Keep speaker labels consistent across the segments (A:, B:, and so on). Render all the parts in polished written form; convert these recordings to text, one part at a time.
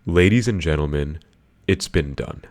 A: Ladies and gentlemen, it's been done.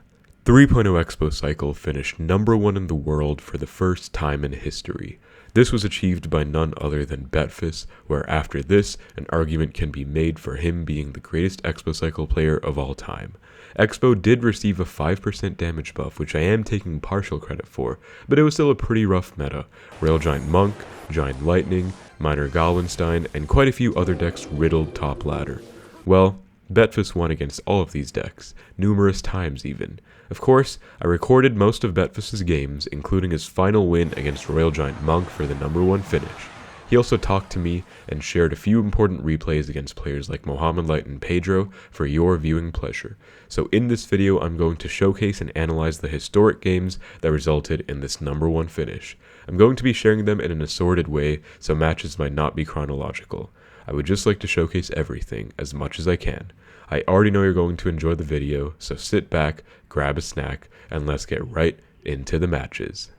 A: 3.0 Xbow cycle finished #1 in the world for the first time in history. This was achieved by none other than Betfas, where after this, an argument can be made for him being the greatest Xbow cycle player of all time. Xbow did receive a 5% damage buff, which I am taking partial credit for, but it was still a pretty rough meta. Rail Giant Monk, Giant Lightning, Minor Galwenstein, and quite a few other decks riddled top ladder. Well, Betfas won against all of these decks, numerous times even. Of course, I recorded most of Betfas' games, including his final win against Royal Giant Monk for the #1 finish. He also talked to me and shared a few important replays against players like Mohamed Light and Pedro for your viewing pleasure. So in this video, I'm going to showcase and analyze the historic games that resulted in this #1 finish. I'm going to be sharing them in an assorted way, so matches might not be chronological. I would just like to showcase everything as much as I can. I already know you're going to enjoy the video, so sit back, grab a snack, and let's get right into the matches.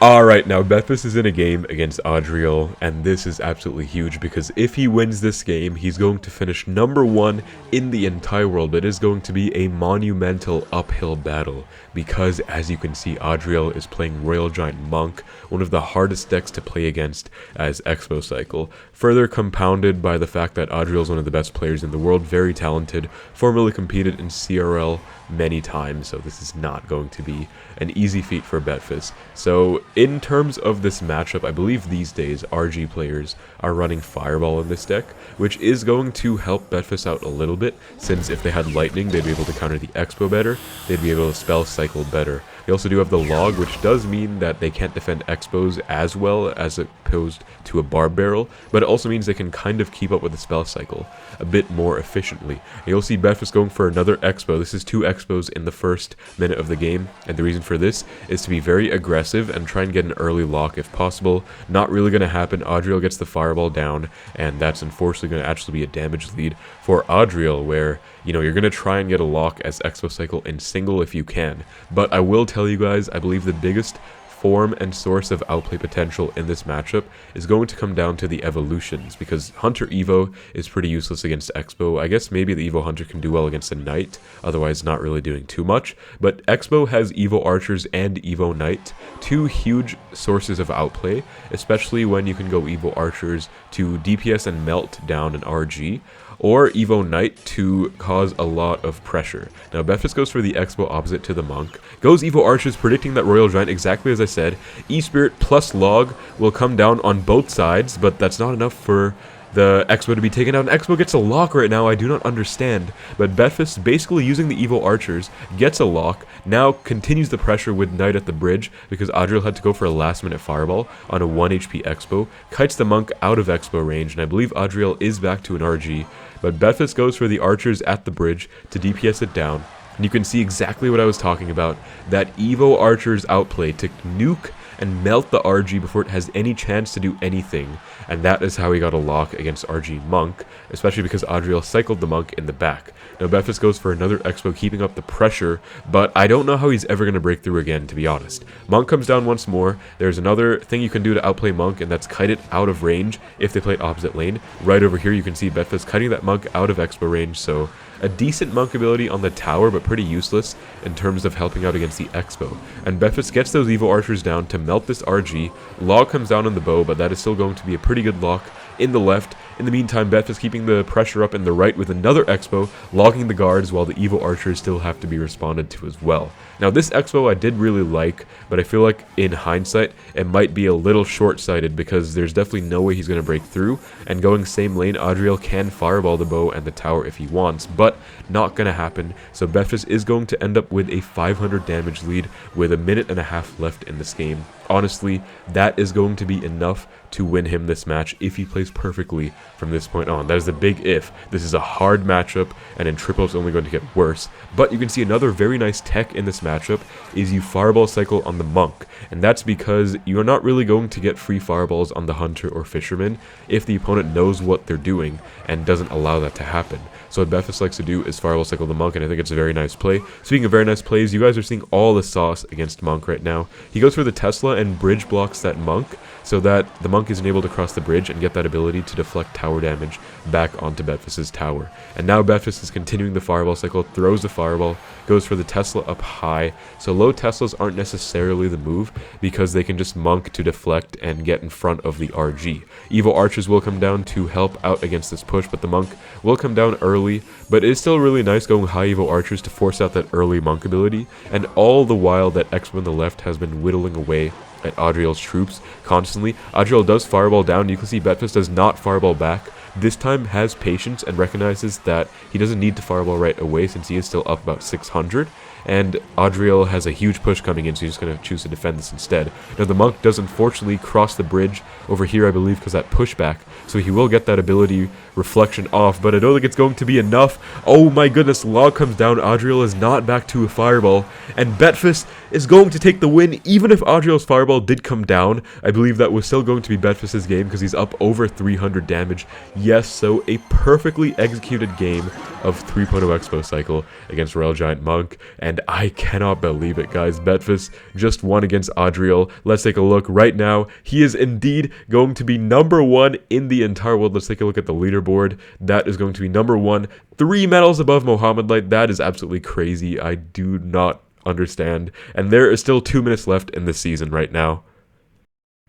A: Alright, now Betfas is in a game against Adriel, and this is absolutely huge because if he wins this game, he's going to finish #1 in the entire world. It is going to be a monumental uphill battle because, as you can see, Adriel is playing Royal Giant Monk, one of the hardest decks to play against as Xbow cycle, further compounded by the fact that Adriel is one of the best players in the world, very talented, formerly competed in CRL many times, so this is not going to be an easy feat for Betfas. So in terms of this matchup, I believe these days RG players are running Fireball in this deck, which is going to help Betfas out a little bit, since if they had Lightning, they'd be able to counter the Xbow better, they'd be able to spell cycle better. They also do have the Log, which does mean that they can't defend Xbows as well as opposed to a Barb Barrel, but it also means they can kind of keep up with the spell cycle a bit more efficiently. You'll see Betfas going for another Xbow. This is 2 Xbows in the first minute of the game, and the reason for this is to be very aggressive and try and get an early lock if possible. Not really going to happen. Adriel gets the Fireball down, and that's unfortunately going to actually be a damage lead for Adriel, where, you know, you're going to try and get a lock as Xbow cycle in single if you can. But I will tell you guys, I believe the biggest form and source of outplay potential in this matchup is going to come down to the evolutions, because Hunter Evo is pretty useless against Xbow. I guess maybe the Evo Hunter can do well against a Knight, otherwise not really doing too much, but Xbow has Evo Archers and Evo Knight, 2 huge sources of outplay, especially when you can go Evo Archers to DPS and melt down an RG, or Evo Knight to cause a lot of pressure. Now Betfas goes for the Xbow opposite to the Monk, goes Evo Archers, predicting that Royal Giant, exactly as I said. E-Spirit plus Log will come down on both sides, but that's not enough for the Xbow to be taken out. And Xbow gets a lock right now, I do not understand. But Betfas, basically using the Evo Archers, gets a lock, now continues the pressure with Knight at the bridge, because Adriel had to go for a last minute Fireball on a 1 HP Xbow, kites the Monk out of Xbow range, and I believe Adriel is back to an RG. But Betfas goes for the Archers at the bridge to DPS it down. And you can see exactly what I was talking about, that Evo Archer's outplay to nuke and melt the RG before it has any chance to do anything, and that is how he got a lock against RG Monk, especially because Adriel cycled the Monk in the back. Now Betfas goes for another Xbow, keeping up the pressure, but I don't know how he's ever going to break through again, to be honest. Monk comes down once more. There's another thing you can do to outplay Monk, and that's kite it out of range if they play opposite lane. Right over here you can see Betfas kiting that Monk out of Xbow range, so a decent Monk ability on the tower, but pretty useless in terms of helping out against the Xbow. And Betfas gets those Evo Archers down to melt this RG. Log comes down on the bow, but that is still going to be a pretty good lock in the left. In the meantime, Betfas keeping the pressure up in the right with another Xbow, logging the guards while the Evo Archers still have to be responded to as well. Now this Xbow I did really like, but I feel like in hindsight it might be a little short-sighted because there's definitely no way he's going to break through, and going same lane, Adriel can Fireball the bow and the tower if he wants, but not going to happen. So Betfas is going to end up with a 500 damage lead with 1.5 minutes left in this game. Honestly, that is going to be enough to win him this match if he plays perfectly from this point on. That is a big if. This is a hard matchup, and in triple it's only going to get worse. But you can see another very nice tech in this matchup is you Fireball cycle on the Monk, and that's because you're not really going to get free Fireballs on the Hunter or Fisherman if the opponent knows what they're doing and doesn't allow that to happen. So what Betfas likes to do is Fireball cycle the Monk, and I think it's a very nice play. Speaking of very nice plays, you guys are seeing all the sauce against Monk right now. He goes for the Tesla and bridge blocks that Monk, so that the Monk isn't able to cross the bridge and get that ability to deflect tower damage back onto Betfas' tower. And now Betfas is continuing the fireball cycle, throws the fireball, goes for the Tesla up high. So low Teslas aren't necessarily the move because they can just Monk to deflect and get in front of the RG. Evo Archers will come down to help out against this push, but the Monk will come down early, but it's still really nice going high Evo Archers to force out that early Monk ability, and all the while that Xbow on the left has been whittling away at Adriel's troops constantly. Adriel does fireball down. You can see Betfas does not fireball back. This time has patience and recognizes that he doesn't need to fireball right away since he is still up about 600. And Adriel has a huge push coming in, so he's just going to choose to defend this instead. Now the Monk does unfortunately cross the bridge over here, I believe, because that pushback, so he will get that ability reflection off, but I don't think it's going to be enough. Oh my goodness, log comes down, Adriel is not back to a fireball, and Betfas is going to take the win. Even if Adriel's fireball did come down, I believe that was still going to be Betfas' game because he's up over 300 damage. Yes, so a perfectly executed game of 3.0 Xbow cycle against Royale Giant Monk, and I cannot believe it, guys. Betfas just won against Adriel. Let's take a look right now. He is indeed going to be #1 in the entire world. Let's take a look at the leaderboard. That is going to be #1, 3 medals above Mohamed Light. That is absolutely crazy. I do not understand. And there is still 2 minutes left in the season right now.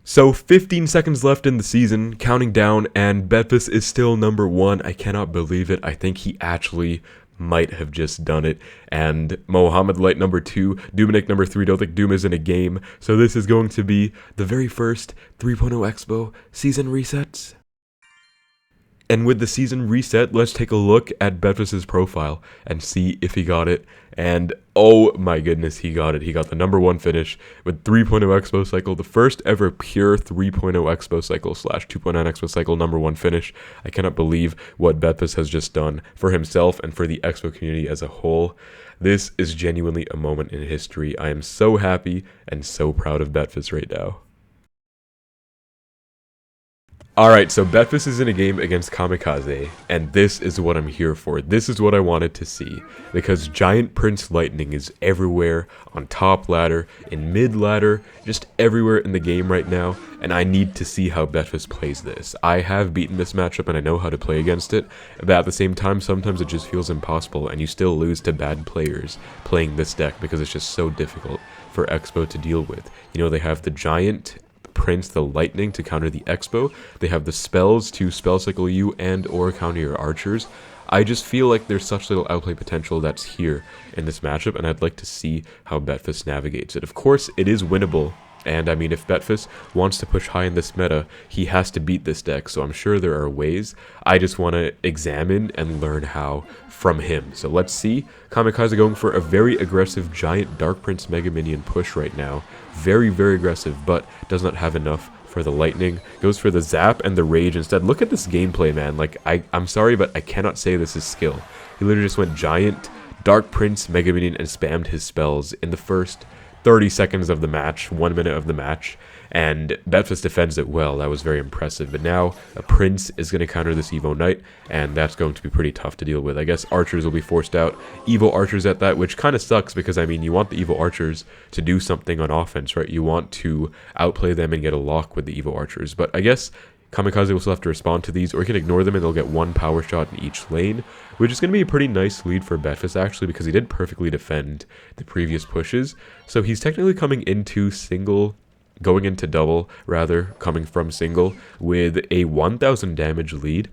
A: So 15 seconds left in the season, counting down, and Betfas is still #1. I cannot believe it. I think he actually might have just done it. And Mohamed Light #2, Dominik #3. Don't think Doom is in a game. So this is going to be the very first 3.0 Xbow season resets. And with the season reset, let's take a look at Betfas' profile and see if he got it. And oh my goodness, he got it. He got the #1 finish with 3.0 Xbow cycle, the first ever pure 3.0 Xbow cycle / 2.9 Xbow cycle #1 finish. I cannot believe what Betfas has just done for himself and for the Xbow community as a whole. This is genuinely a moment in history. I am so happy and so proud of Betfas right now. Alright, so Betfas is in a game against Kamikaze, and this is what I'm here for. This is what I wanted to see, because Giant Prince Lightning is everywhere, on top ladder, in mid ladder, just everywhere in the game right now, and I need to see how Betfas plays this. I have beaten this matchup and I know how to play against it, but at the same time, sometimes it just feels impossible, and you still lose to bad players playing this deck because it's just so difficult for Xbow to deal with. You know, they have the Giant Prince, the Lightning to counter the Xbow. They have the spells to spell cycle you and or counter your archers. I just feel like there's such little outplay potential that's here in this matchup, and I'd like to see how Betfas navigates it. Of course, it is winnable, and I mean, if Betfas wants to push high in this meta, he has to beat this deck, so I'm sure there are ways. I just want to examine and learn how from him. So let's see. Kamikaze going for a very aggressive Giant Dark Prince Mega Minion push right now. Very, very aggressive, but does not have enough for the Lightning. Goes for the Zap and the Rage instead. Look at this gameplay, man. Like, I'm sorry, but I cannot say this is skill. He literally just went Giant Dark Prince Mega Minion and spammed his spells in the first 30 seconds of the match, 1 minute of the match, and Betfas defends it well. That was very impressive. But now a Prince is going to counter this Evo Knight, and that's going to be pretty tough to deal with. I guess Archers will be forced out. Evo Archers at that, which kind of sucks because, I mean, you want the Evo Archers to do something on offense, right? You want to outplay them and get a lock with the Evo Archers. But I guess Kamikaze will still have to respond to these, or he can ignore them and they'll get 1 power shot in each lane, which is going to be a pretty nice lead for Betfas, actually, because he did perfectly defend the previous pushes. So he's technically coming into single, going into double, rather, coming from single, with a 1000 damage lead,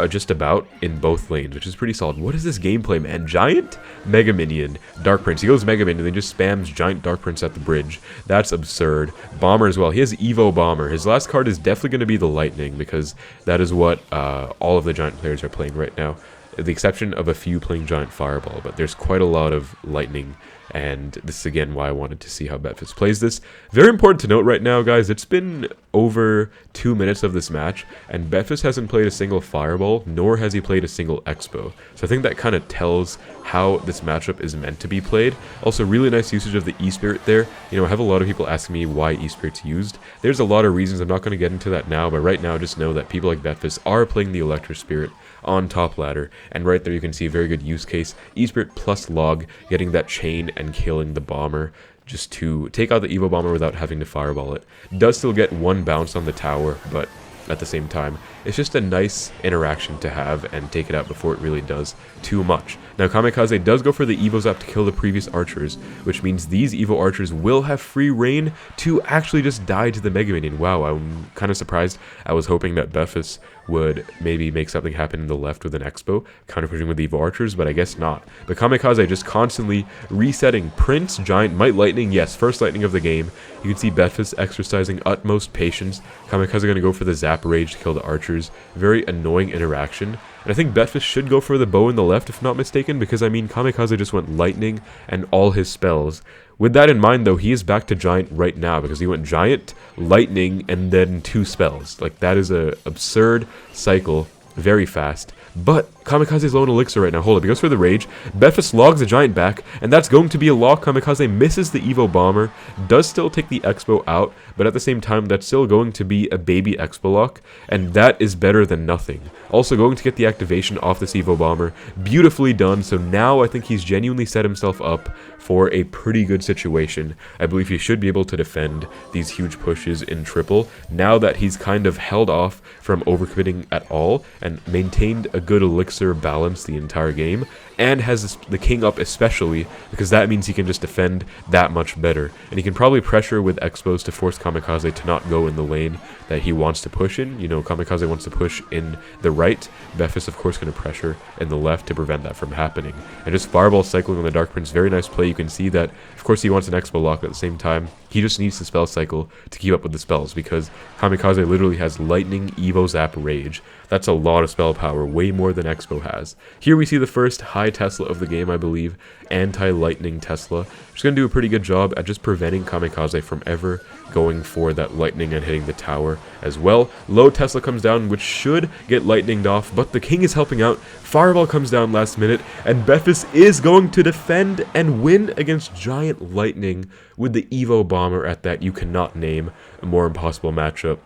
A: just about, in both lanes, which is pretty solid. What is this gameplay, man? Giant Mega Minion, Dark Prince. He goes Mega Minion, and then just spams Giant Dark Prince at the bridge. That's absurd. Bomber as well. He has Evo Bomber. His last card is definitely going to be the Lightning, because that is what all of the Giant players are playing right now. The exception of a few playing Giant Fireball, but there's quite a lot of Lightning, and this is again why I wanted to see how Betfas plays this. Very important to note right now, guys, it's been over 2 minutes of this match, and Betfas hasn't played a single Fireball, nor has he played a single Xbow. So I think that kind of tells how this matchup is meant to be played. Also, really nice usage of the E-Spirit there. You know, I have a lot of people asking me why E-Spirit's used. There's a lot of reasons. I'm not going to get into that now, but right now just know that people like Betfas are playing the Electro Spirit on top ladder. And right there you can see a very good use case. E-Spirit plus log, getting that chain and killing the bomber, just to take out the Evo Bomber without having to fireball it. Does still get one bounce on the tower, but at the same time, it's just a nice interaction to have and take it out before it really does too much. Now Kamikaze does go for the Evo Zap to kill the previous archers, which means these Evo archers will have free reign to actually just die to the Mega Minion. Wow, I'm kind of surprised. I was hoping that Betfas would maybe make something happen in the left with an Expo, counter pushing with the Evo archers, but I guess not. But Kamikaze just constantly resetting Prince, Giant, Might Lightning, yes, first Lightning of the game. You can see Betfas exercising utmost patience. Kamikaze going to go for the Zap Rage to kill the archers. Very annoying interaction. And I think Betfas should go for the bow in the left, if not mistaken, because I mean, Kamikaze just went Lightning and all his spells. With that in mind, though, he is back to Giant right now, because he went Giant, Lightning, and then 2 spells. Like, that is a absurd cycle, very fast. But Kamikaze's low on Elixir right now. Hold up, he goes for the Rage. Betfas logs the Giant back, and that's going to be a lock. Kamikaze misses the Evo Bomber, does still take the Expo out, but at the same time, that's still going to be a baby Expo lock, and that is better than nothing. Also going to get the activation off this Evo Bomber. Beautifully done, so now I think he's genuinely set himself up for a pretty good situation. I believe he should be able to defend these huge pushes in triple, now that he's kind of held off from overcommitting at all, and maintained a good Elixir balance the entire game, and has the king up especially, because that means he can just defend that much better. And he can probably pressure with Expos to force Kamikaze to not go in the lane that he wants to push in. You know, Kamikaze wants to push in the right. Betfas, of course, going to pressure in the left to prevent that from happening. And just Fireball cycling on the Dark Prince, very nice play. You can see that, of course, he wants an Expo lock, but at the same time, he just needs to spell cycle to keep up with the spells, because Kamikaze literally has Lightning, Evo, Zap, Rage. That's a lot of spell power, way more than Expo has. Here we see the first high Tesla of the game, I believe, anti-Lightning Tesla. Just going to do a pretty good job at just preventing Kamikaze from ever going for that Lightning and hitting the tower as well. Low Tesla comes down, which should get Lightninged off, but the king is helping out. Fireball comes down last minute, and Betfas is going to defend and win against Giant Lightning with the Evo Bomber at that. You cannot name a more impossible matchup.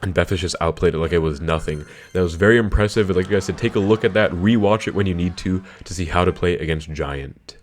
A: And Betfas just outplayed it like it was nothing. That was very impressive. I'd like you guys to take a look at that, rewatch it when you need to see how to play against Giant.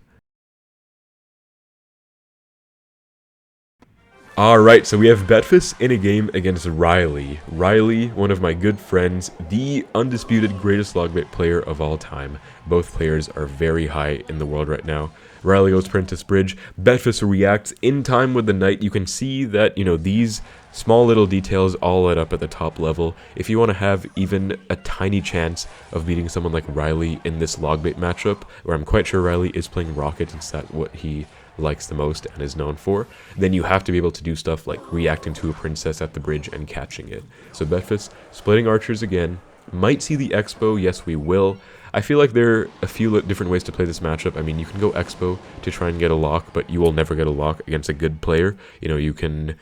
A: Alright, so we have Betfas in a game against Riley. Riley, one of my good friends, the undisputed greatest logbait player of all time. Both players are very high in the world right now. Riley goes Princess Bridge. Betfas reacts in time with the Knight. You can see that, you know, these small little details all lit up at the top level. If you want to have even a tiny chance of beating someone like Riley in this logbait matchup, where I'm quite sure Riley is playing Rocket, it's that what he likes the most and is known for, then you have to be able to do stuff like reacting to a princess at the bridge and catching it. So Betfas splitting archers again. Might see the Expo, yes we will. I feel like there are a few different ways to play this matchup. I mean, you can go Expo to try and get a lock, but you will never get a lock against a good player. You know, you can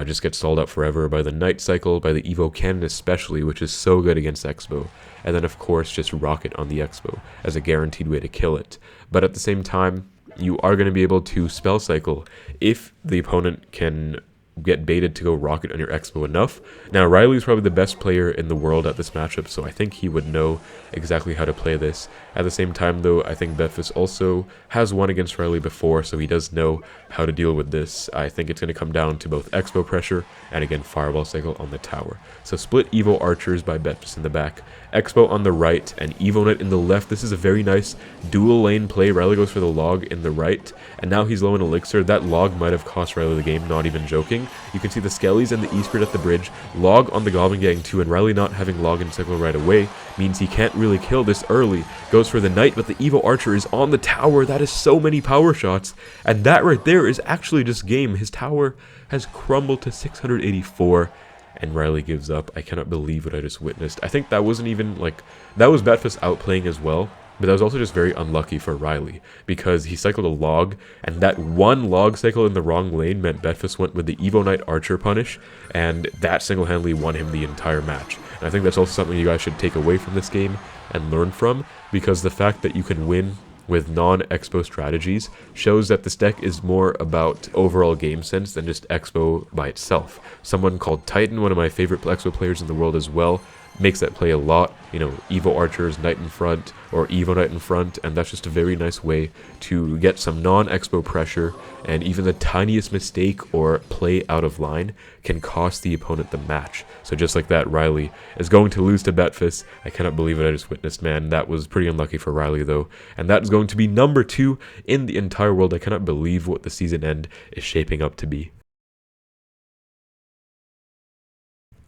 A: just get stalled out forever by the Knight cycle, by the Evo Cannon especially, which is so good against Expo. And then, of course, just Rocket on the Expo as a guaranteed way to kill it. But at the same time, you are going to be able to spell cycle if the opponent can get baited to go Rocket on your Expo enough. Now, Riley's probably the best player in the world at this matchup, so I think he would know exactly how to play this. At the same time, though, I think Betfas also has won against Riley before, so he does know how to deal with this. I think it's going to come down to both Expo pressure and, again, Fireball cycle on the tower. So split Evo Archers by Betfas in the back, Expo on the right, and Evo Knight in the left. This is a very nice dual lane play. Riley goes for the log in the right, and now he's low in Elixir. That log might have cost Riley the game, not even joking. You can see the Skellies and the E-Spirit at the bridge, log on the Goblin Gang too, and Riley not having log and cycle right away means he can't really kill this early. Goes for the Knight, but the Evo Archer is on the tower. That is so many power shots, and that right there is actually just game. His tower has crumbled to 684, and Riley gives up. I cannot believe what I just witnessed. I think that wasn't even, like, that was Betfas outplaying as well, but that was also just very unlucky for Riley, because he cycled a log, and that one log cycle in the wrong lane meant Betfas went with the Evo Knight Archer punish, and that single-handedly won him the entire match. And I think that's also something you guys should take away from this game and learn from, because the fact that you can win with non-Expo strategies shows that this deck is more about overall game sense than just Expo by itself. Someone called Titan, one of my favorite Expo players in the world as well, makes that play a lot. You know, Evo Archers Knight in front or Evo Knight in front, and that's just a very nice way to get some non-Expo pressure, and even the tiniest mistake or play out of line can cost the opponent the match. So just like that, Riley is going to lose to Betfas. I cannot believe what I just witnessed, man. That was pretty unlucky for Riley, though. And that is going to be number 2 in the entire world. I cannot believe what the season end is shaping up to be.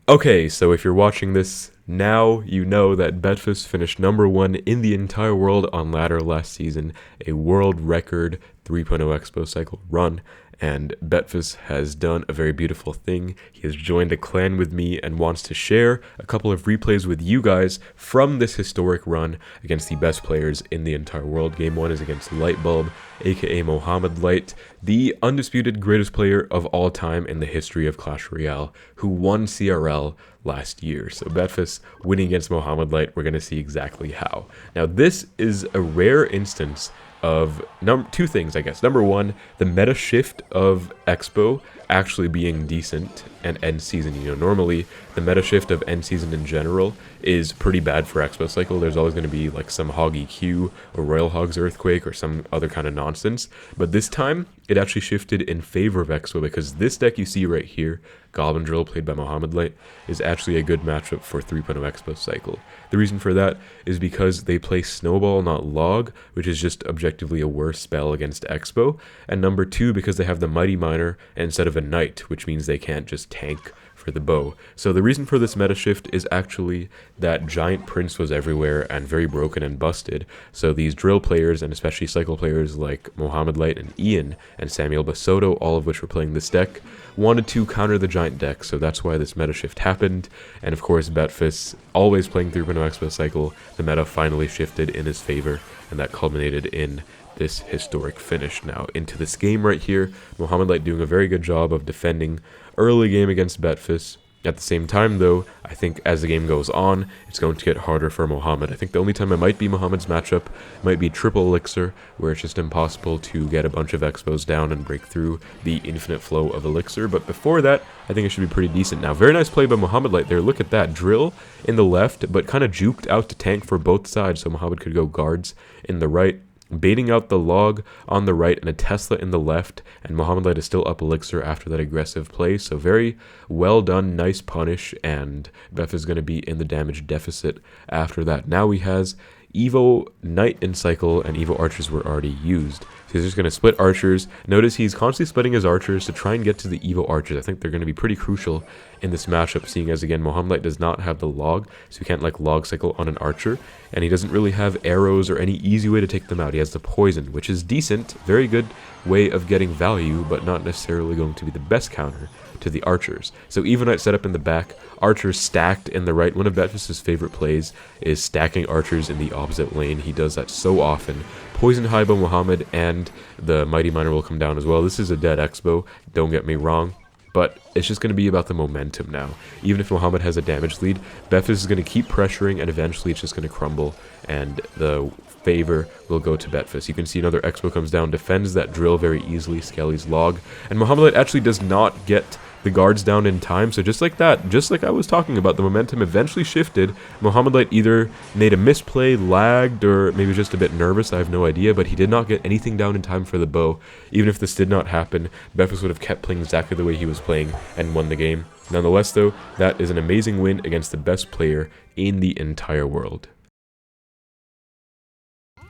A: Okay, so if you're watching this, now you know that Betfas finished number 1 in the entire world on ladder last season, a world record 3.0 Expo cycle run, and Betfas has done a very beautiful thing. He has joined a clan with me and wants to share a couple of replays with you guys from this historic run against the best players in the entire world. Game 1 is against Lightbulb, aka Mohamed Light, the undisputed greatest player of all time in the history of Clash Royale, who won CRL last year. So Betfas winning against Mohamed Light, we're going to see exactly how. Now this is a rare instance of two things, I guess. Number 1, the meta shift of Expo actually being decent and end season. You know, normally the meta shift of end season in general is pretty bad for Expo cycle. There's always going to be like some Hog EQ or Royal Hogs Earthquake or some other kind of nonsense. But this time it actually shifted in favor of Expo, because this deck you see right here, Goblin Drill played by Mohamed Light, is actually a good matchup for 3.0 Expo cycle. The reason for that is because they play Snowball, not Log, which is just objectively a worse spell against Expo. And number 2, because they have the Mighty Miner instead of a Knight, which means they can't just tank for the bow. So the reason for this meta shift is actually that Giant Prince was everywhere and very broken and busted. So these drill players, and especially cycle players like Mohamed Light and Ian and Samuel Basoto, all of which were playing this deck, wanted to counter the Giant deck. So that's why this meta shift happened. And of course, Betfas, always playing 3.0 Expo cycle, the meta finally shifted in his favor, and that culminated in this historic finish. Now into this game right here, Mohamed Light doing a very good job of defending early game against Betfas. At the same time though, I think as the game goes on, it's going to get harder for Mohamed. I think the only time it might be Mohamed's matchup might be triple elixir, where it's just impossible to get a bunch of expos down and break through the infinite flow of elixir. But before that, I think it should be pretty decent. Now, very nice play by Mohamed Light there. Look at that. Drill in the left, but kind of juked out to tank for both sides, so Mohamed could go guards in the right, baiting out the Log on the right and a Tesla in the left, and Mohamed Light is still up elixir after that aggressive play. So very well done, nice punish, and Beth is going to be in the damage deficit after that. Now he has Evo Knight in cycle, and Evo Archers were already used. So he's just going to split Archers. Notice he's constantly splitting his Archers to try and get to the Evo Archers. I think they're going to be pretty crucial in this matchup, seeing as, again, Mohamed Light does not have the Log, so he can't, like, Log cycle on an Archer, and he doesn't really have arrows or any easy way to take them out. He has the Poison, which is decent, very good way of getting value, but not necessarily going to be the best counter to the Archers. So Evo Knight set up in the back, Archers stacked in the right. One of Betfas' favorite plays is stacking Archers in the opposite lane. He does that so often. Poison high by Mohamed, and the Mighty Miner will come down as well. This is a dead Expo, don't get me wrong, but it's just going to be about the momentum now. Even if Mohamed has a damage lead, Betfas is going to keep pressuring, and eventually it's just going to crumble, and the favor will go to Betfas. You can see another Expo comes down, defends that drill very easily, Skelly's Log, and Mohamed Light actually does not get the guards down in time. So just like that, just like I was talking about, the momentum eventually shifted. Mohamed Light either made a misplay, lagged, or maybe just a bit nervous, I have no idea, but he did not get anything down in time for the bow. Even if this did not happen, Betfas would have kept playing exactly the way he was playing and won the game. Nonetheless though, that is an amazing win against the best player in the entire world.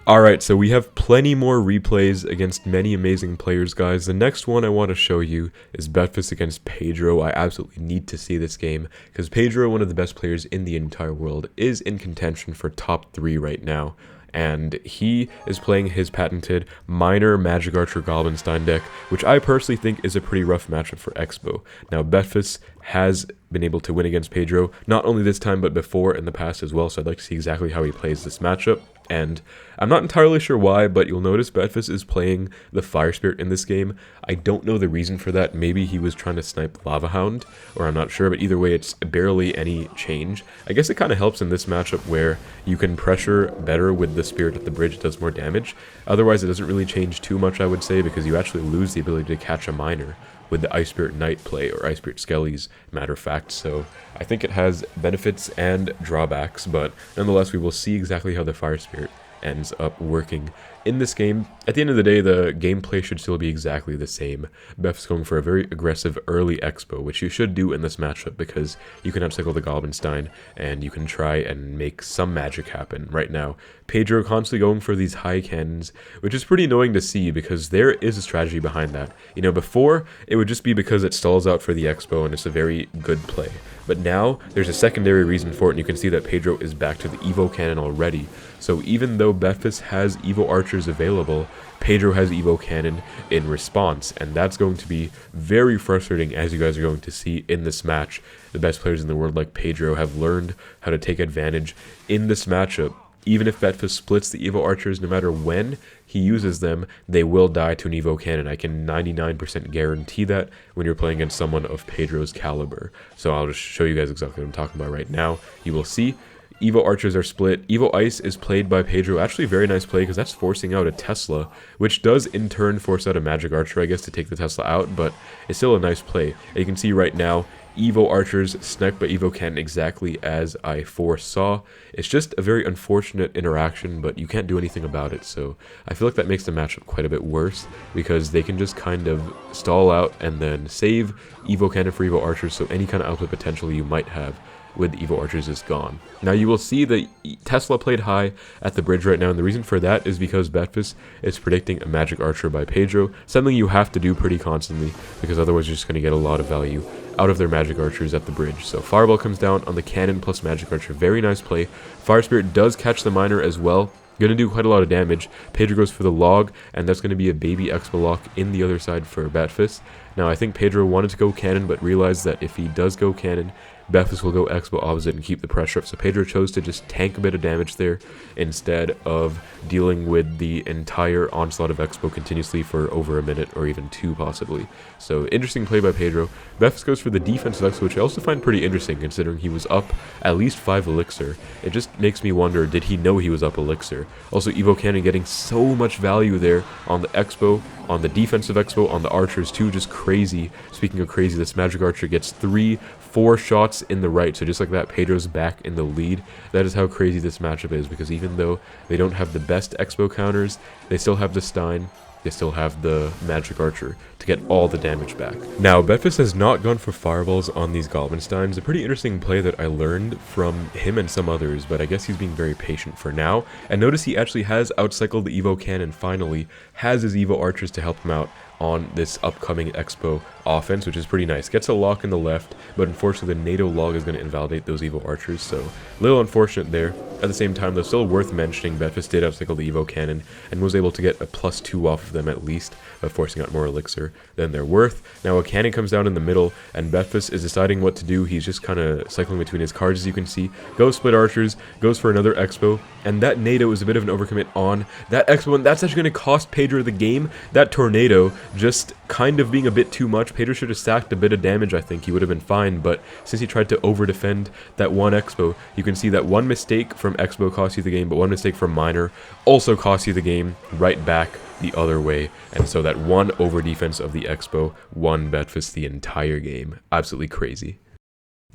A: Alright, so we have plenty more replays against many amazing players, guys. The next one I want to show you is Betfas against Pedro. I absolutely need to see this game, because Pedro, one of the best players in the entire world, is in contention for top 3 right now. And he is playing his patented Miner Magic Archer Goblinstein deck, which I personally think is a pretty rough matchup for Expo. Now, Betfas has been able to win against Pedro, not only this time, but before in the past as well, so I'd like to see exactly how he plays this matchup. And I'm not entirely sure why, but you'll notice Betfas is playing the Fire Spirit in this game. I don't know the reason for that. Maybe he was trying to snipe Lava Hound, or I'm not sure, but either way, it's barely any change. I guess it kind of helps in this matchup where you can pressure better with the Spirit at the bridge. It does more damage. Otherwise, it doesn't really change too much, I would say, because you actually lose the ability to catch a Miner with the Ice Spirit Knight play, or Ice Spirit Skellies, matter of fact. So I think it has benefits and drawbacks, but nonetheless we will see exactly how the Fire Spirit ends up working in this game. At the end of the day, the gameplay should still be exactly the same. Beth's going for a very aggressive early Expo, which you should do in this matchup because you can upcycle the Goblinstein and you can try and make some magic happen. Right now, Pedro constantly going for these high cannons, which is pretty annoying to see because there is a strategy behind that. You know, before, it would just be because it stalls out for the Expo and it's a very good play. But now, there's a secondary reason for it, and you can see that Pedro is back to the Evo Cannon already. So even though Betfas has Evo Archers available, Pedro has Evo Cannon in response, and that's going to be very frustrating, as you guys are going to see in this match. The best players in the world like Pedro have learned how to take advantage in this matchup. Even if Betfas splits the Evo Archers, no matter when he uses them, they will die to an Evo Cannon. I can 99% guarantee that when you're playing against someone of Pedro's caliber. So I'll just show you guys exactly what I'm talking about right now. You will see Evo Archers are split. Evo Ice is played by Pedro. Actually, very nice play because that's forcing out a Tesla, which does in turn force out a Magic Archer, I guess, to take the Tesla out, but it's still a nice play. And you can see right now, Evo Archers sniped by Evo Cannon exactly as I foresaw. It's just a very unfortunate interaction, but you can't do anything about it, so I feel like that makes the matchup quite a bit worse because they can just kind of stall out and then save Evo Cannon for Evo Archers, so any kind of output potential you might have with Evo Archers is gone. Now you will see that Tesla played high at the bridge right now, and the reason for that is because Betfas is predicting a Magic Archer by Pedro, something you have to do pretty constantly because otherwise you're just going to get a lot of value out of their Magic Archers at the bridge. So Fireball comes down on the Cannon plus Magic Archer, very nice play. Fire Spirit does catch the Miner as well, gonna do quite a lot of damage. Pedro goes for the Log, and that's gonna be a baby Expo lock in the other side for Betfas. Now I think Pedro wanted to go Cannon, but realized that if he does go Cannon, Betfas will go Expo opposite and keep the pressure up. So Pedro chose to just tank a bit of damage there instead of dealing with the entire onslaught of Expo continuously for over a minute or even two possibly. So interesting play by Pedro. Betfas goes for the defensive Expo, which I also find pretty interesting considering he was up at least 5 Elixir. It just makes me wonder, did he know he was up Elixir? Also Evo Cannon getting so much value there on the Expo, on the defensive Expo, on the Archers too, just crazy. Speaking of crazy, this Magic Archer gets 4 shots in the right, so just like that, Pedro's back in the lead. That is how crazy this matchup is, because even though they don't have the best Expo counters, they still have the Stein, they still have the Magic Archer to get all the damage back. Now, Betfas has not gone for Fireballs on these Goblinsteins, a pretty interesting play that I learned from him and some others, but I guess he's being very patient for now. And notice he actually has outcycled the Evo Cannon finally, has his Evo Archers to help him out on this upcoming Expo offense, which is pretty nice. Gets a lock in the left, but unfortunately the NATO log is going to invalidate those Evo Archers, so a little unfortunate there. At the same time, though, still worth mentioning, Betfas did outcycle the Evo Cannon and was able to get a +2 off of them at least by forcing out more Elixir than they're worth. Now a Cannon comes down in the middle, and Betfas is deciding what to do. He's just kind of cycling between his cards, as you can see. Goes split Archers, goes for another Expo, and that NATO is a bit of an overcommit on that Expo, and that's actually going to cost Pedro the game. That Tornado just kind of being a bit too much. Pedro should have stacked a bit of damage, I think. He would have been fine, but since he tried to over-defend that one Expo, you can see that one mistake from Expo cost you the game, but one mistake from Miner also cost you the game right back the other way. And so that one over-defense of the Expo won Betfas the entire game. Absolutely crazy.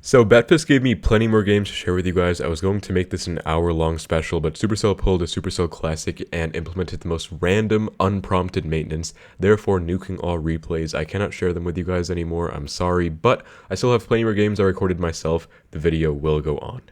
A: So Betfas gave me plenty more games to share with you guys. I was going to make this an hour-long special, but Supercell pulled a Supercell Classic and implemented the most random, unprompted maintenance, therefore nuking all replays. I cannot share them with you guys anymore, I'm sorry, but I still have plenty more games I recorded myself. The video will go on.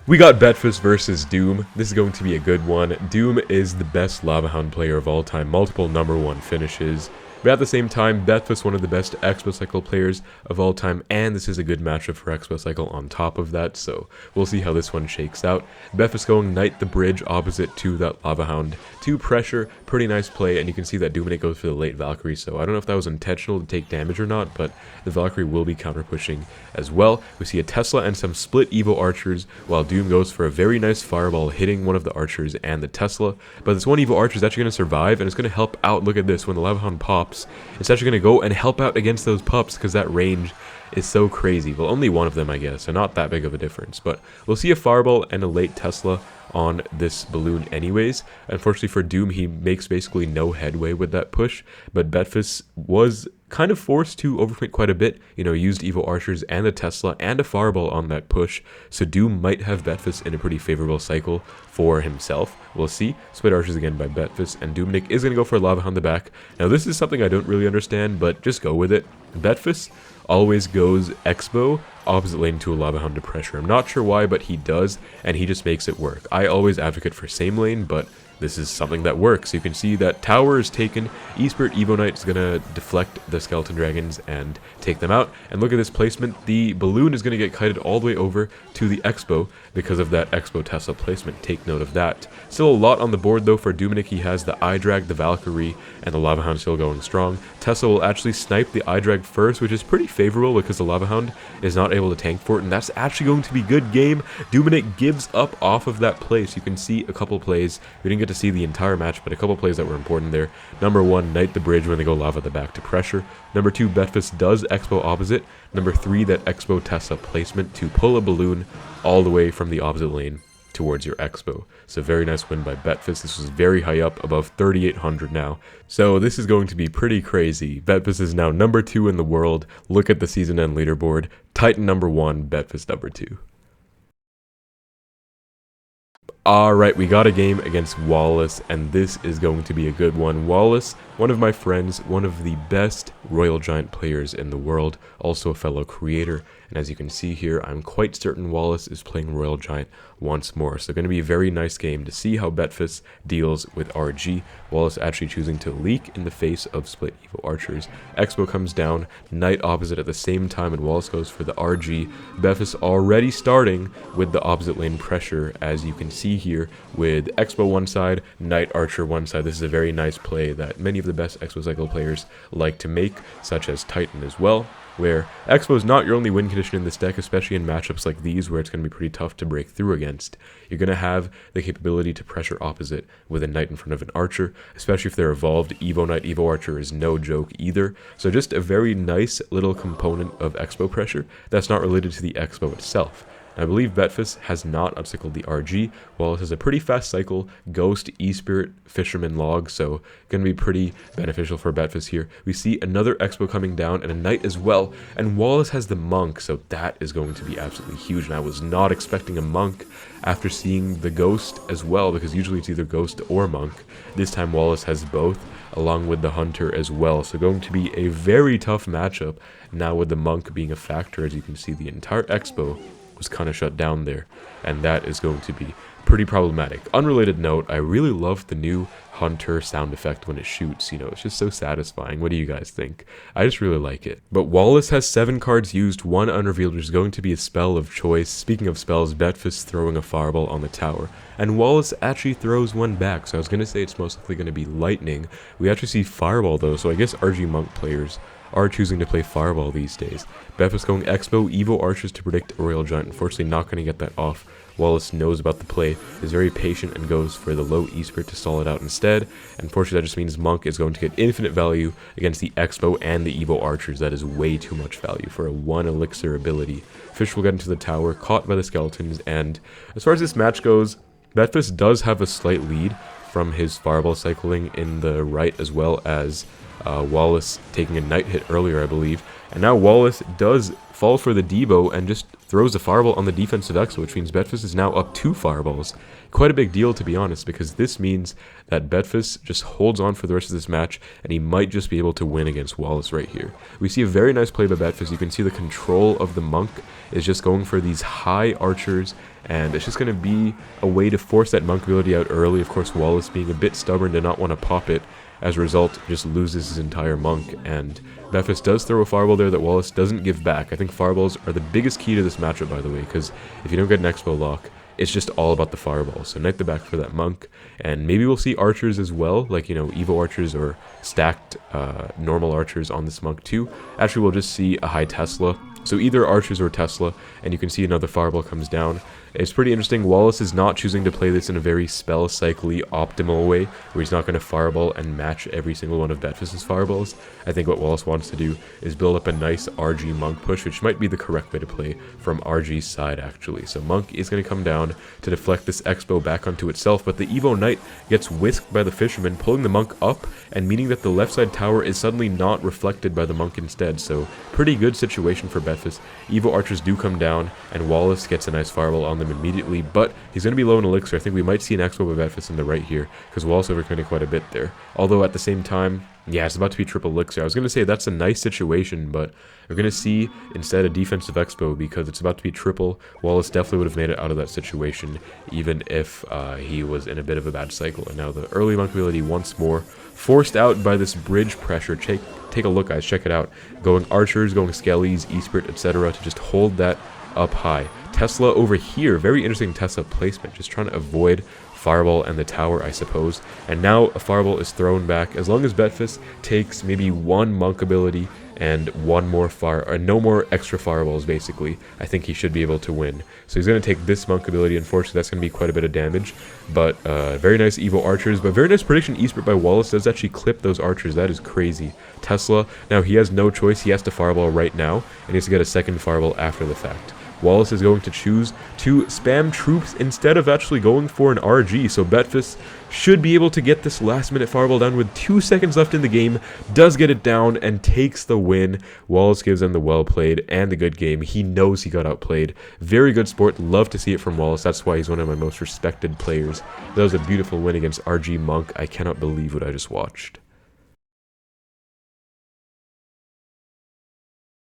A: We got Betfas versus Doom. This is going to be a good one. Doom is the best Lava Hound player of all time, multiple #1 finishes. But at the same time, Betfas one of the best Expo Cycle players of all time, and this is a good matchup for Expo Cycle on top of that, so we'll see how this one shakes out. Betfas going Knight the Bridge opposite to that Lava Hound. 2 pressure, pretty nice play, and you can see that Doominic goes for the late Valkyrie, so I don't know if that was intentional to take damage or not, but the Valkyrie will be counter pushing as well. We see a Tesla and some split Evo Archers, while Doom goes for a very nice Fireball hitting one of the Archers and the Tesla, but this one Evo Archer is actually going to survive, and it's going to help out. Look at this, when the Lava Hound pops, pups. It's actually going to go and help out against those pups because that range is so crazy. Well, only one of them, I guess, so not that big of a difference. But we'll see a Fireball and a late Tesla on this balloon anyways. Unfortunately for Doom, he makes basically no headway with that push, but Betfas was kind of forced to overcommit quite a bit, you know, used Evo Archers and a Tesla and a Fireball on that push, so Doom might have Betfas in a pretty favorable cycle for himself. We'll see. Split Archers again by Betfas, and Doomnik is going to go for a Lava Hound the back. Now this is something I don't really understand, but just go with it. Betfas always goes Xbow opposite lane to a Lava Hound to pressure. I'm not sure why, but he does, and he just makes it work. I always advocate for same lane, but this is something that works. You can see that tower is taken. E-Spirit Evo Knight is going to deflect the Skeleton Dragons and take them out. And look at this placement. The balloon is going to get kited all the way over to the Xbow because of that Xbow Tesla placement. Take note of that. Still a lot on the board though for Doomnik. He has the Eye Drag, the Valkyrie, and the Lava Hound still going strong. Tesla will actually snipe the Eye Drag first, which is pretty favorable because the Lava Hound is not able to tank for it, and that's actually going to be good game. Doomnik gives up off of that place. You can see a couple plays. We didn't get to see the entire match, but a couple plays that were important there. Number 1, Knight the bridge when they go Lava the back to pressure. Number 2, Betfas does Expo opposite. Number 3, that Expo Tesla placement to pull a balloon all the way from the opposite lane towards your Expo. So very nice win by Betfas. This was very high up, above 3,800 now. So this is going to be pretty crazy. Betfas is now number 2 in the world. Look at the season end leaderboard. Titan number 1, Betfas number 2. Alright, we got a game against Wallace, and this is going to be a good one. Wallace, one of my friends, one of the best Royal Giant players in the world, also a fellow creator, and as you can see here, I'm quite certain Wallace is playing Royal Giant once more. So going to be a very nice game to see how Betfas deals with RG. Wallace actually choosing to leak in the face of split Evo Archers. Expo comes down, Knight opposite at the same time, and Wallace goes for the RG. Betfas already starting with the opposite lane pressure, as you can see here, with Expo one side, Knight Archer one side. This is a very nice play that many of the best Expo cycle players like to make, such as Titan as well, where Expo is not your only win condition in this deck, especially in matchups like these where it's going to be pretty tough to break through against. You're going to have the capability to pressure opposite with a Knight in front of an Archer, especially if they're evolved. Evo Knight, Evo Archer is no joke either. So just a very nice little component of Expo pressure that's not related to the Expo itself. I believe Betfas has not upcycled the RG. Wallace has a pretty fast cycle, Ghost, E-Spirit, Fisherman Log, so going to be pretty beneficial for Betfas here. We see another Expo coming down and a Knight as well, and Wallace has the Monk, so that is going to be absolutely huge, and I was not expecting a Monk after seeing the Ghost as well, because usually it's either Ghost or Monk. This time Wallace has both, along with the Hunter as well, so going to be a very tough matchup now with the Monk being a factor. As you can see, the entire Expo was kind of shut down there, and that is going to be pretty problematic. Unrelated note, I really love the new Hunter sound effect when it shoots. You know, it's just so satisfying. What do you guys think? I just really like it. But Wallace has 7 cards used, 1 unrevealed, which is going to be a spell of choice. Speaking of spells, Betfas throwing a Fireball on the tower, and Wallace actually throws one back, so I was going to say it's most likely going to be Lightning. We actually see Fireball though, so I guess RG Monk players are choosing to play Fireball these days. Betfas going Expo, Evo Archers to predict a Royal Giant. Unfortunately not going to get that off. Wallace knows about the play, is very patient, and goes for the low E-Spirit to stall it out instead. Unfortunately that just means Monk is going to get infinite value against the Expo and the Evo Archers. That is way too much value for a 1 elixir ability. Fish will get into the tower, caught by the Skeletons, and as far as this match goes, Betfas does have a slight lead from his Fireball cycling in the right, as well as Wallace taking a Knight hit earlier, I believe. And now Wallace does fall for the Debo and just throws a Fireball on the defensive Exo, which means Betfas is now up 2 Fireballs. Quite a big deal, to be honest, because this means that Betfas just holds on for the rest of this match, and he might just be able to win against Wallace right here. We see a very nice play by Betfas. You can see the control of the Monk is just going for these high Archers, and it's just going to be a way to force that Monk ability out early. Of course, Wallace being a bit stubborn to not want to pop it, as a result, just loses his entire Monk, and Betfas does throw a Fireball there that Wallace doesn't give back. I think Fireballs are the biggest key to this matchup, by the way, because if you don't get an Expo lock, it's just all about the Fireball. So Knight the back for that Monk, and maybe we'll see Archers as well, like, you know, Evo Archers or stacked normal Archers on this Monk too. Actually, we'll just see a high Tesla. So either Archers or Tesla, and you can see another Fireball comes down. It's pretty interesting. Wallace is not choosing to play this in a very spell cycly optimal way, where he's not going to fireball and match every single one of Betfas' fireballs. I think what Wallace wants to do is build up a nice RG Monk push, which might be the correct way to play from RG's side, actually. So Monk is going to come down to deflect this Xbow back onto itself, but the Evo Knight gets whisked by the Fisherman, pulling the Monk up, and meaning that the left side tower is suddenly not reflected by the Monk instead. So pretty good situation for Betfas. Evo Archers do come down, and Wallace gets a nice fireball on them immediately, but he's going to be low in elixir. I think we might see an Xbow by Betfas in the right here, because Wallace overcommitted quite a bit there. Although at the same time, yeah, it's about to be triple elixir. I was going to say that's a nice situation, but we're going to see instead a defensive Expo because it's about to be triple. Wallace definitely would have made it out of that situation, even if he was in a bit of a bad cycle. And now the early Monk ability once more, forced out by this bridge pressure. Take a look, guys. Check it out. Going Archers, going Skellies, Espirit, etc. to just hold that up high. Tesla over here, very interesting Tesla placement, just trying to avoid Fireball and the tower, I suppose. And now a Fireball is thrown back. As long as Betfas takes maybe one Monk ability and one more no more extra Fireballs, basically, I think he should be able to win. So he's going to take this Monk ability. Unfortunately, that's going to be quite a bit of damage. But very nice Evo Archers. But very nice prediction. Espirit by Wallace does actually clip those Archers. That is crazy. Tesla, now he has no choice. He has to Fireball right now, and he has to get a second Fireball after the fact. Wallace is going to choose to spam troops instead of actually going for an RG, so Betfas should be able to get this last-minute fireball down with 2 seconds left in the game, does get it down, and takes the win. Wallace gives them the well-played and the good game. He knows he got outplayed. Very good sport. Love to see it from Wallace. That's why he's one of my most respected players. That was a beautiful win against RG Monk. I cannot believe what I just watched.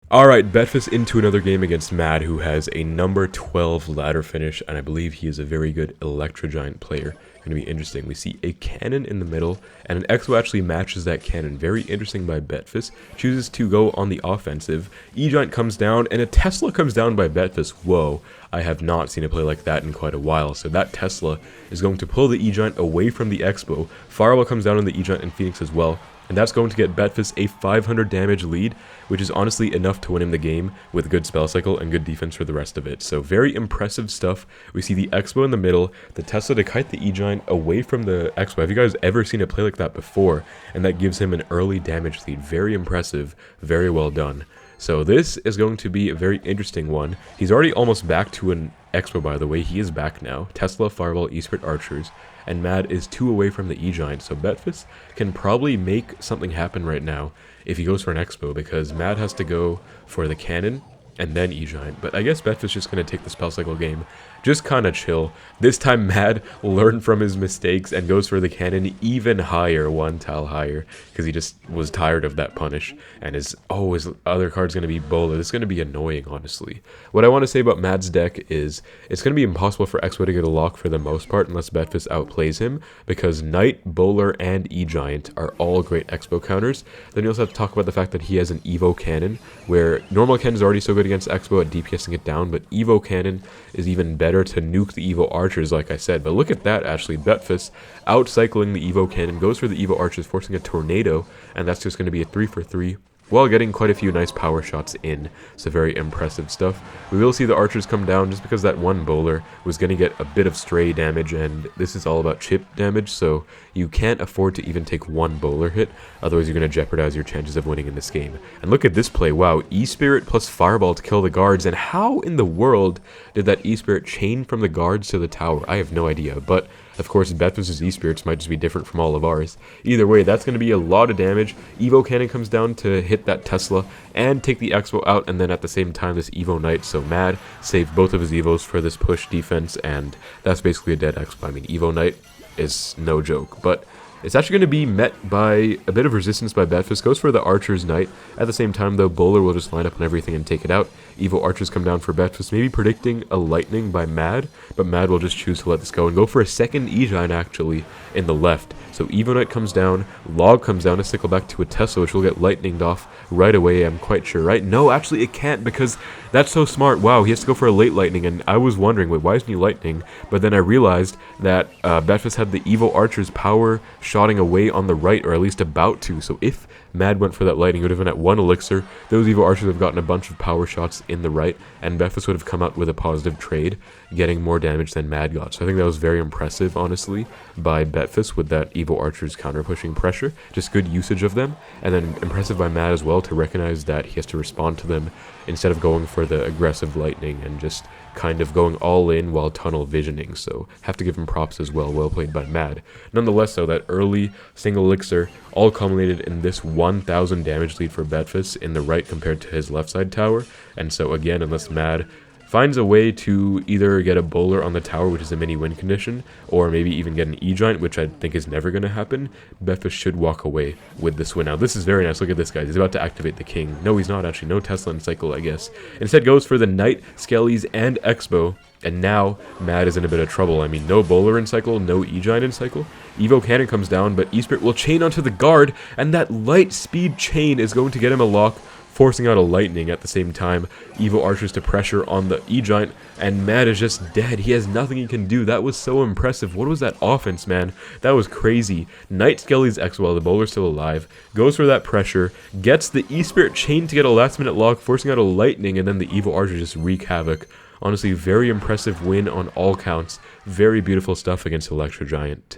A: Alright, Betfas into another game against Mad, who has a number 12 ladder finish, and I believe he is a very good Electro Giant player. Going to be interesting. We see a cannon in the middle, and an Exo actually matches that cannon. Very interesting by Betfas. Chooses to go on the offensive. E-Giant comes down, and a Tesla comes down by Betfas. Whoa, I have not seen a play like that in quite a while. So that Tesla is going to pull the E-Giant away from the Expo. Fireball comes down on the E-Giant and Phoenix as well. And that's going to get Betfas a 500 damage lead, which is honestly enough to win him the game with good spell cycle and good defense for the rest of it. So very impressive stuff. We see the Expo in the middle, the Tesla to kite the E-Giant away from the Expo. Have you guys ever seen a play like that before? And that gives him an early damage lead. Very impressive, very well done. So this is going to be a very interesting one. He's already almost back to an Expo, by the way. He is back now. Tesla, Fireball, Espirit, Archers. And Mad is 2 away from the E-Giant. So Betfas can probably make something happen right now if he goes for an Expo, because Mad has to go for the cannon and then E-Giant. But I guess Betfas just going to take the spell cycle game. Just kind of chill. This time Mad learned from his mistakes and goes for the cannon even higher, 1 tile higher, because he just was tired of that punish. And his other card's going to be Bowler. This is going to be annoying, honestly. What I want to say about Mad's deck is it's going to be impossible for Expo to get a lock for the most part unless Betfas outplays him, because Knight, Bowler, and E-Giant are all great Expo counters. Then you also have to talk about the fact that he has an Evo Cannon, where normal Cannon is already so good against Expo at DPSing it down, but Evo Cannon is even better to nuke the Evo Archers, like I said. But look at that, actually. Betfas outcycling the Evo Cannon, goes for the Evo Archers, forcing a Tornado, and that's just going to be a 3 for 3. While getting quite a few nice power shots in. So very impressive stuff. We will see the Archers come down just because that one Bowler was going to get a bit of stray damage, and this is all about chip damage, so you can't afford to even take one Bowler hit, otherwise you're going to jeopardize your chances of winning in this game. And look at this play. Wow, E-Spirit plus Fireball to kill the guards, and how in the world did that E-Spirit chain from the guards to the tower? I have no idea, but of course, Betfas' E-Spirits might just be different from all of ours. Either way, that's going to be a lot of damage. Evo Cannon comes down to hit that Tesla and take the Expo out, and then at the same time, this Evo Knight. So Mad saved both of his Evos for this push defense, and that's basically a dead Expo. I mean, Evo Knight is no joke, but it's actually going to be met by a bit of resistance by Betfas. Goes for the Archer's Knight. At the same time, though, Bowler will just line up on everything and take it out. Evo Archers come down for Betfas, maybe predicting a Lightning by Mad, but Mad will just choose to let this go and go for a second E-Giant, actually, in the left. So Evo Knight comes down, Log comes down to sickle back to a Tesla, which will get Lightninged off right away, I'm quite sure, right? No, actually it can't, because that's so smart. Wow, he has to go for a late Lightning, and I was wondering, wait, why isn't he Lightning? But then I realized that Betfas had the Evo Archer's power shotting away on the right, or at least about to. So if Mad went for that lightning, it would have been at 1 elixir. Those Evo Archers would have gotten a bunch of power shots in the right, and Betfas would have come out with a positive trade, getting more damage than Mad got. So I think that was very impressive, honestly, by Betfas with that Evo Archer's counter-pushing pressure. Just good usage of them, and then impressive by Mad as well to recognize that he has to respond to them instead of going for the aggressive lightning and just kind of going all in while tunnel visioning. So have to give him props as well. Well played by Mad. Nonetheless, though, that early single elixir all culminated in this 1000 damage lead for Betfas in the right compared to his left side tower. And so again, unless Mad finds a way to either get a bowler on the tower, which is a mini win condition, or maybe even get an E-Giant, which I think is never going to happen, Betfas should walk away with this win. Now, this is very nice. Look at this guy. He's about to activate the king. No, he's not, actually. No Tesla in cycle, I guess. Instead goes for the Knight, Skellies, and Xbow. And now, Mad is in a bit of trouble. I mean, no bowler in cycle, no E-Giant in cycle. Evo Cannon comes down, but E-Spirit will chain onto the guard, and that light speed chain is going to get him a lock, forcing out a lightning at the same time. Evo Archers to pressure on the E-Giant, and Mad is just dead. He has nothing he can do. That was so impressive. What was that offense, man? That was crazy. Knight Skelly's X while the bowler's still alive, goes for that pressure, gets the E-Spirit chain to get a last minute lock, forcing out a lightning, and then the Evo Archers just wreak havoc. Honestly, very impressive win on all counts. Very beautiful stuff against Electro Giant.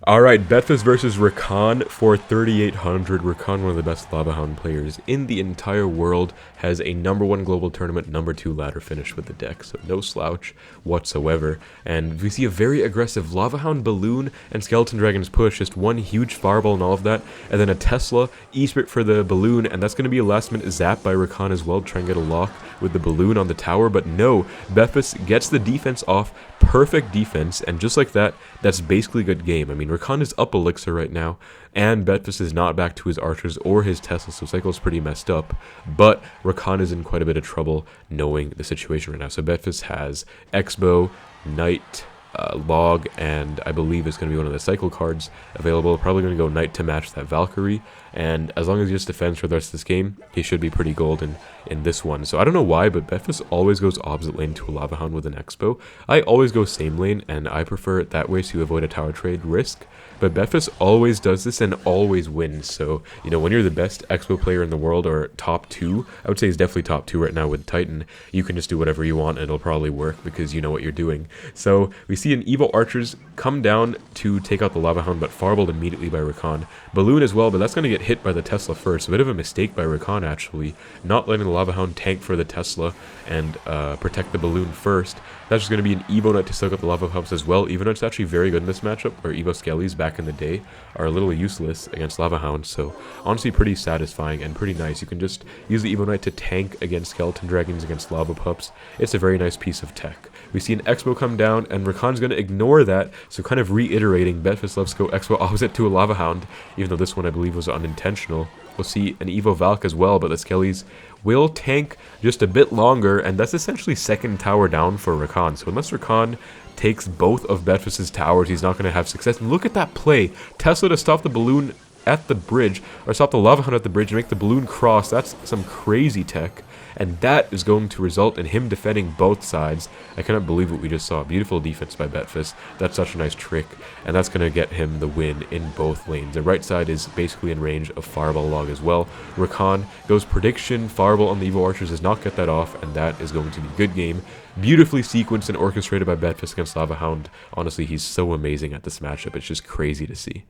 A: Alright, Betfas versus Rakan for 3,800. Rakan, one of the best Lava Hound players in the entire world, has a #1 global tournament, #2 ladder finish with the deck, so no slouch whatsoever. And we see a very aggressive Lava Hound Balloon and Skeleton Dragon's push, just one huge fireball and all of that, and then a Tesla, E-Spirit for the Balloon, and that's going to be a last minute zap by Rakan as well, try and get a lock with the Balloon on the tower, but no, Betfas gets the defense off, perfect defense, and just like that, that's basically a good game. I mean, Rakan is up elixir right now, and Betfas is not back to his archers or his Tesla, so cycle is pretty messed up, but Rakan is in quite a bit of trouble knowing the situation right now. So Betfas has Xbow, Knight, Log, and I believe it's going to be one of the cycle cards available. Probably going to go Knight to match that Valkyrie, and as long as he just defends for the rest of this game, he should be pretty golden in this one. So I don't know why, but Betfas always goes opposite lane to a Lava Hound with an Expo. I always go same lane, and I prefer it that way to avoid a tower trade risk. But Betfas always does this and always wins. So, you know, when you're the best Expo player in the world, or top 2, I would say he's definitely top 2 right now with Titan, you can just do whatever you want and it'll probably work because you know what you're doing. So we see an Evo Archers come down to take out the Lava Hound, but fireballed immediately by Rakan. Balloon as well, but that's going to get hit by the Tesla first. A bit of a mistake by Rakan, actually, not letting the Lava Hound tank for the Tesla and protect the Balloon first. That's just going to be an Evo Knight to soak up the Lava Pumps as well. Evo Knight's actually very good in this matchup, or Evo Skellies back in the day are a little useless against Lava Hound, so honestly pretty satisfying and pretty nice. You can just use the Evo Knight to tank against Skeleton Dragons, against Lava Pups. It's a very nice piece of tech. We see an Expo come down, and Rakan's going to ignore that, so kind of reiterating, Betfas loves to go Expo opposite to a Lava Hound, even though this one I believe was unintentional. We'll see an Evo Valk as well, but the Skellies will tank just a bit longer, and that's essentially second tower down for Rakan. So unless Rakan takes both of Betfas' towers, he's not going to have success. And look at that play. Tesla to stop the Balloon at the bridge, or stop the Lava Hound at the bridge and make the Balloon cross. That's some crazy tech. And that is going to result in him defending both sides. I cannot believe what we just saw. Beautiful defense by Betfas. That's such a nice trick. And that's going to get him the win in both lanes. The right side is basically in range of Fireball Log as well. Rakan goes prediction. Fireball on the Evo Archers does not get that off. And that is going to be a good game. Beautifully sequenced and orchestrated by Betfas against Lava Hound. Honestly, he's so amazing at this matchup. It's just crazy to see.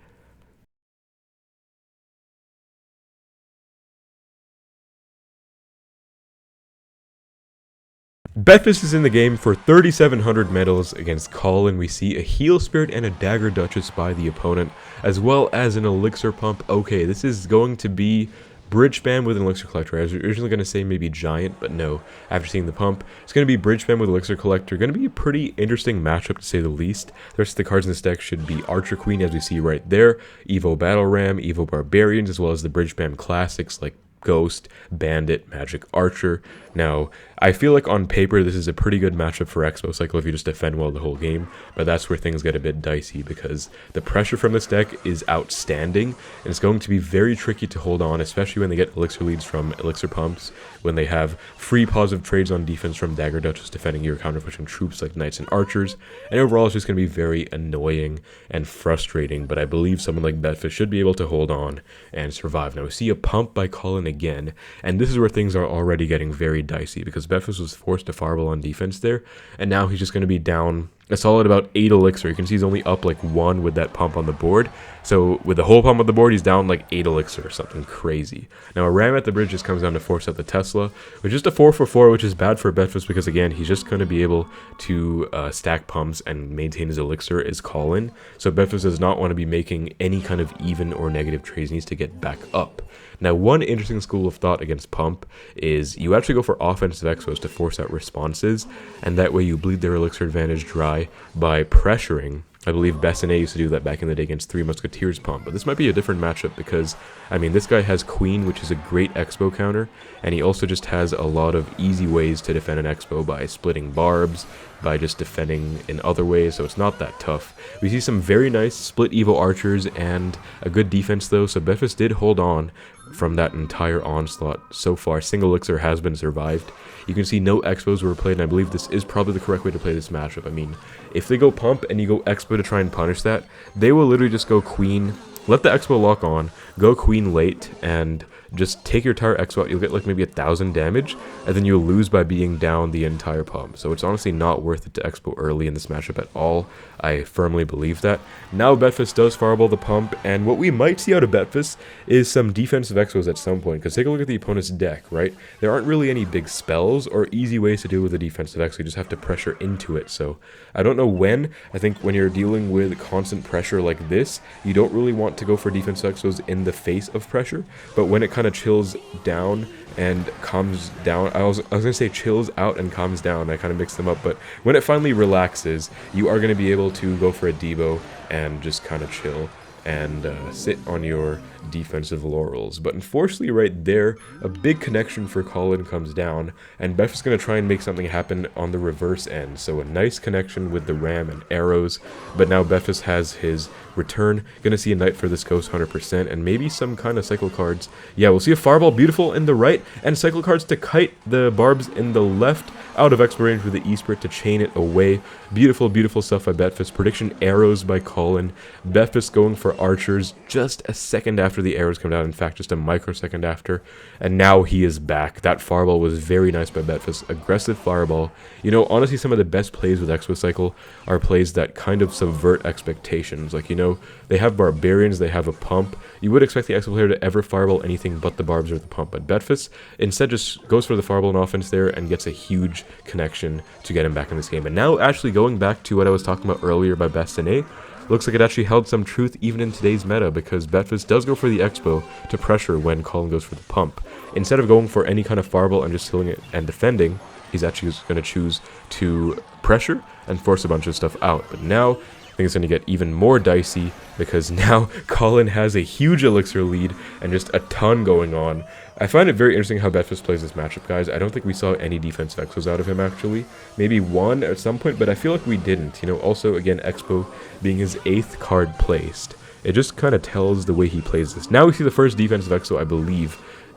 A: Betfas is in the game for 3,700 medals against Colin. We see a Heal Spirit and a Dagger Duchess by the opponent, as well as an Elixir Pump. Okay, this is going to be Bridge Spam with an Elixir Collector. I was originally going to say maybe Giant, but no. After seeing the pump, it's going to be Bridge Spam with Elixir Collector. Going to be a pretty interesting matchup, to say the least. The rest of the cards in this deck should be Archer Queen, as we see right there, Evo Battle Ram, Evo Barbarians, as well as the Bridge Spam classics like Ghost, Bandit, Magic, Archer. Now, I feel like on paper this is a pretty good matchup for Xbow Cycle if you just defend well the whole game, but that's where things get a bit dicey because the pressure from this deck is outstanding, and it's going to be very tricky to hold on, especially when they get elixir leads from elixir pumps, when they have free positive trades on defense from Dagger Duchess defending your counter-pushing troops like Knights and Archers, and overall it's just going to be very annoying and frustrating, but I believe someone like Betfas should be able to hold on and survive. Now we see a pump by Colin again, and this is where things are already getting very dicey because Betfas was forced to fireball on defense there, and now he's just going to be down a solid about 8 elixir. You can see he's only up like 1 with that pump on the board. So with the whole pump on the board, he's down like 8 elixir or something crazy. Now a ram at the bridge just comes down to force out the Tesla, which is just a 4 for 4, which is bad for Betfas because again, he's just going to be able to stack pumps and maintain his elixir as Colin. So Betfas does not want to be making any kind of even or negative trades. He needs to get back up. Now, one interesting school of thought against Pump is you actually go for offensive Xbows to force out responses, and that way you bleed their elixir advantage dry by pressuring. I believe Bessenet used to do that back in the day against Three Musketeers Pump, but this might be a different matchup because, I mean, this guy has Queen, which is a great Expo counter, and he also just has a lot of easy ways to defend an Expo by splitting barbs, by just defending in other ways, so it's not that tough. We see some very nice split Evo Archers and a good defense though, so Betfas did hold on from that entire onslaught so far. Single elixir has been survived. You can see no Expos were played, and I believe this is probably the correct way to play this matchup. I mean, if they go Pump and you go Expo to try and punish that, they will literally just go Queen, let the Expo lock on, go Queen late, and just take your entire Expo out. You'll get like maybe 1,000 damage, and then you'll lose by being down the entire pump. So it's honestly not worth it to Expo early in this matchup at all. I firmly believe that. Now Betfas does fireball the pump, and what we might see out of Betfas is some defensive Expos at some point, because take a look at the opponent's deck, right? There aren't really any big spells or easy ways to deal with a defensive Expo. You just have to pressure into it. So I don't know when. I think when you're dealing with constant pressure like this, you don't really want to go for defensive Expos in the face of pressure, but when it kind of chills down and calms down, I was gonna say chills out and calms down, I kind of mixed them up, but when it finally relaxes, you are going to be able to go for a Debo and just kind of chill and sit on your defensive laurels. But unfortunately right there, a big connection for Colin comes down, and Beth is going to try and make something happen on the reverse end. So a nice connection with the ram and arrows, but now Betfas has his return. Gonna see a knight for this ghost 100%, and maybe some kind of cycle cards. Yeah, we'll see a fireball beautiful in the right, and cycle cards to kite the barbs in the left out of expo range with the E-Spirit to chain it away. Beautiful, beautiful stuff by Betfas. Prediction arrows by Colin. Betfas going for archers just a second after the arrows come down. In fact, just a microsecond after. And now he is back. That fireball was very nice by Betfas. Aggressive fireball. You know, honestly, some of the best plays with Expo Cycle are plays that kind of subvert expectations. Like, you know, they have barbarians, they have a pump. You would expect the Expo player to ever fireball anything but the barbs or the pump. But Betfas instead just goes for the fireball in offense there and gets a huge connection to get him back in this game. And now actually going back to what I was talking about earlier by Bessenet, looks like it actually held some truth even in today's meta, because Betfas does go for the Expo to pressure when Colin goes for the pump. Instead of going for any kind of fireball and just killing it and defending, he's actually going to choose to pressure and force a bunch of stuff out. But now I think it's going to get even more dicey, because now Colin has a huge elixir lead and just a ton going on. I find it very interesting how Betfas plays this matchup, guys. I don't think we saw any defensive Expos out of him, actually. Maybe one at some point, but I feel like we didn't. You know, also, again, Expo being his 8th card placed. It just kind of tells the way he plays this. Now we see the first defensive Expo, I believe,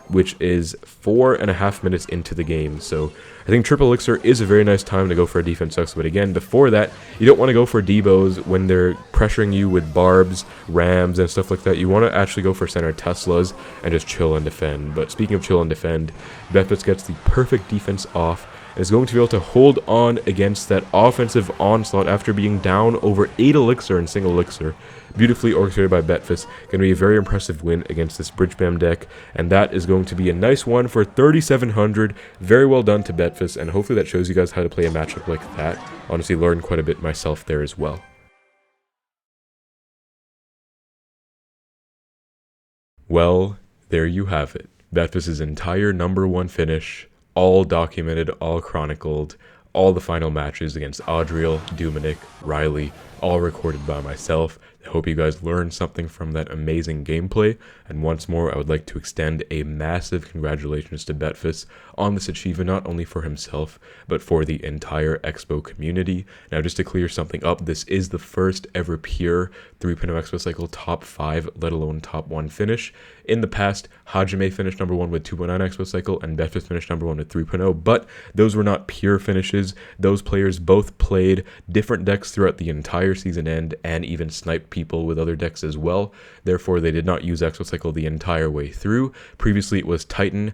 A: which is 4.5 minutes into the game. So I think triple elixir is a very nice time to go for a defense Expo. But again, before that, you don't want to go for Debos when they're pressuring you with barbs, rams, and stuff like that. You want to actually go for center Teslas and just chill and defend. But speaking of chill and defend, Betfas gets the perfect defense off and is going to be able to hold on against that offensive onslaught after being down over 8 elixir and single elixir. Beautifully orchestrated by Betfas. Going to be a very impressive win against this Bridge Bam deck, and that is going to be a nice one for 3,700. Very well done to Betfas, and hopefully that shows you guys how to play a matchup like that. Honestly, learned quite a bit myself there as well. Well, there you have it. Betfas' entire #1 finish, all documented, all chronicled, all the final matches against Adriel, Dominic, Riley, all recorded by myself. I hope you guys learned something from that amazing gameplay, and once more I would like to extend a massive congratulations to Betfas on this achievement, not only for himself, but for the entire Xbow community. Now, just to clear something up, this is the first ever pure 3.0 Xbow cycle top 5, let alone top 1 finish. In the past, Hajime finished number 1 with 2.9 Xbow cycle, and Betfas finished number 1 with 3.0, but those were not pure finishes. Those players both played different decks throughout the entire season end, and even sniped people with other decks as well. Therefore, they did not use Xbow cycle the entire way through. Previously, it was Titan,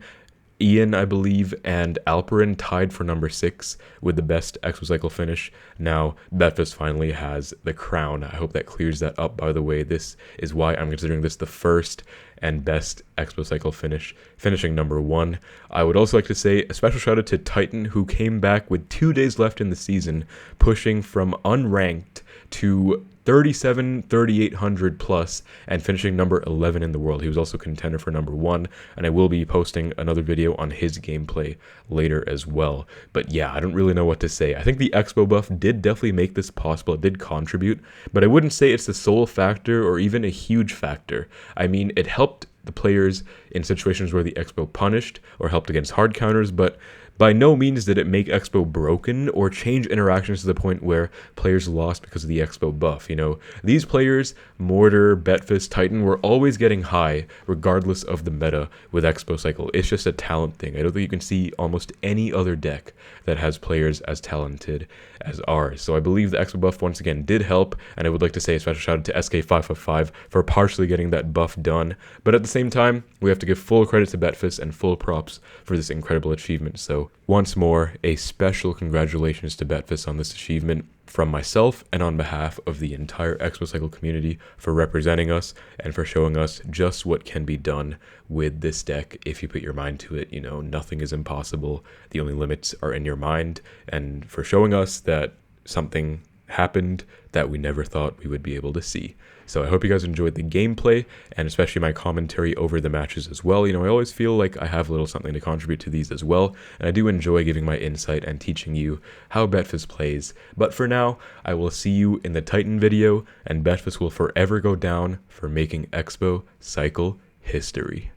A: Ian, I believe, and Alperin tied for number 6 with the best Xbow cycle finish. Now, Betfas finally has the crown. I hope that clears that up. By the way, this is why I'm considering this the first and best Xbow cycle finish, finishing number 1. I would also like to say a special shout out to Titan, who came back with 2 days left in the season, pushing from unranked to 3,800 plus and finishing number 11 in the world. He was also contender for number 1, and I will be posting another video on his gameplay later as well. But yeah, I don't really know what to say. I think the Xbow buff did definitely make this possible. It did contribute, but I wouldn't say it's the sole factor or even a huge factor. I mean, it helped the players in situations where the Xbow punished or helped against hard counters, but by no means did it make Xbow broken or change interactions to the point where players lost because of the Xbow buff. You know, these players, Mortar, Betfas, Titan, were always getting high regardless of the meta with Xbow cycle. It's just a talent thing. I don't think you can see almost any other deck that has players as talented as ours. So I believe the Xbow buff once again did help, and I would like to say a special shout out to SK555 for partially getting that buff done. But at the same time, we have to give full credit to Betfas and full props for this incredible achievement. So once more, a special congratulations to Betfas on this achievement from myself and on behalf of the entire Xbow cycle community for representing us and for showing us just what can be done with this deck if you put your mind to it. You know, nothing is impossible. The only limits are in your mind, and for showing us that something happened that we never thought we would be able to see. So I hope you guys enjoyed the gameplay, and especially my commentary over the matches as well. You know, I always feel like I have a little something to contribute to these as well, and I do enjoy giving my insight and teaching you how Betfas plays. But for now, I will see you in the Titan video, and Betfas will forever go down for making Xbow cycle history.